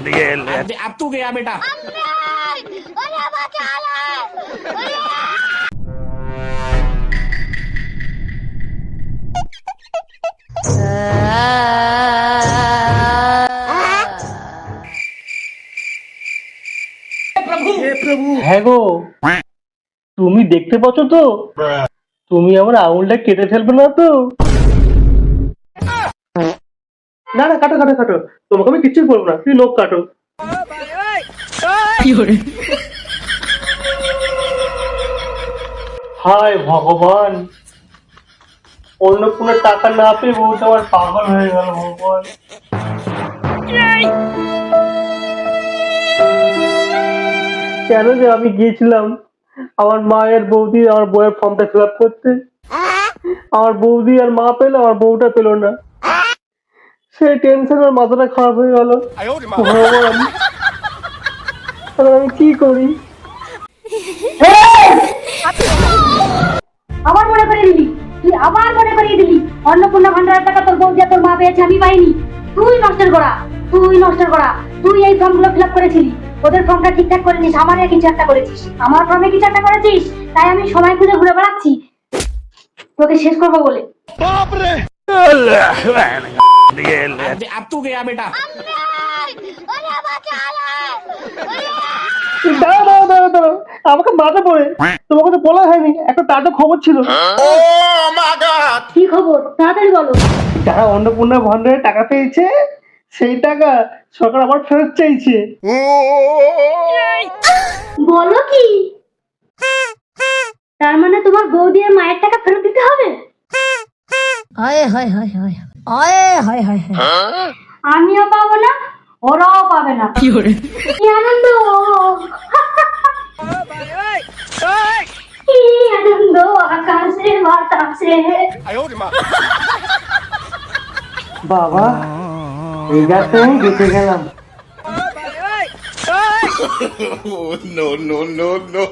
अब तू गया बेटा। হ্যাঁ গো, তুমি দেখতে পাচ্ছ তো? তুমি আমার আঙুলটা কেটে ফেলবে না তো? না না, কাটো কাটো কাটো, তোমাকে আমি কিচ্ছুই বলবো না, তুমি লোক কাটো। হায় ভগবান, অন্য কোনো টাকা না পেয়ে বউটা আমার পাগল হয়ে গেল। ভগবান, কেন যে আমি গিয়েছিলাম আমার মায়ের বৌদি আমার বউয়ের ফর্মটা ফিল আপ করতে। আমার বৌদি আর মা পেলো, আমার বউটা পেলো না। সেই টেনশন আমার মাথাটা খারাপ হয়ে গেল। ভগবান, তাহলে আমি কি করি? আবার মনে করিয়ে দিলি, তুই আবার মনে করিয়ে দিলি অন্নপূর্ণা ভান্ডারের টাকা তোর বউ দিয়ে তোর মা পেয়েছে, আমি পাইনি। তুই নষ্টের করা, তুই নষ্টের করা। তুই এই ফর্মগুলো ফিল আপ করেছিলি, ওদের ফর্মটা ঠিকঠাক করেছিস, আমার কিছু একটা করেছিস, আমার ফর্মে কিছু একটা করেছিস, তাই আমি সময় খুঁজে ঘুরে বেড়াচ্ছি তোকে শেষ করবো বলে। अब तू गया बेटा। দাঁড়াও দাঁড়াও দাঁড়াও দাঁড়াও, আমাকে মাথা পড়ে, তোমাকে তো বলা হয়নি, একটা তাজা খবর ছিল। কি খবর, তাড়াতাড়ি বলো। যারা অন্নপূর্ণা ভান্ডারে টাকা পেয়েছে, সেই টাকা সরকার আবার ফেরত চাইছে। বলো কি? তার মানে তোমার বৌদি আর মায়ের টাকা ফেরত দিতে হবে? আমিও পাবো না, ওরাও পাবে না। কি আনন্দ, কি আনন্দ আকাশে বাতাসে। বাবা, এই গাছটা আমি বেঁচে গেলাম। No, no, no, no.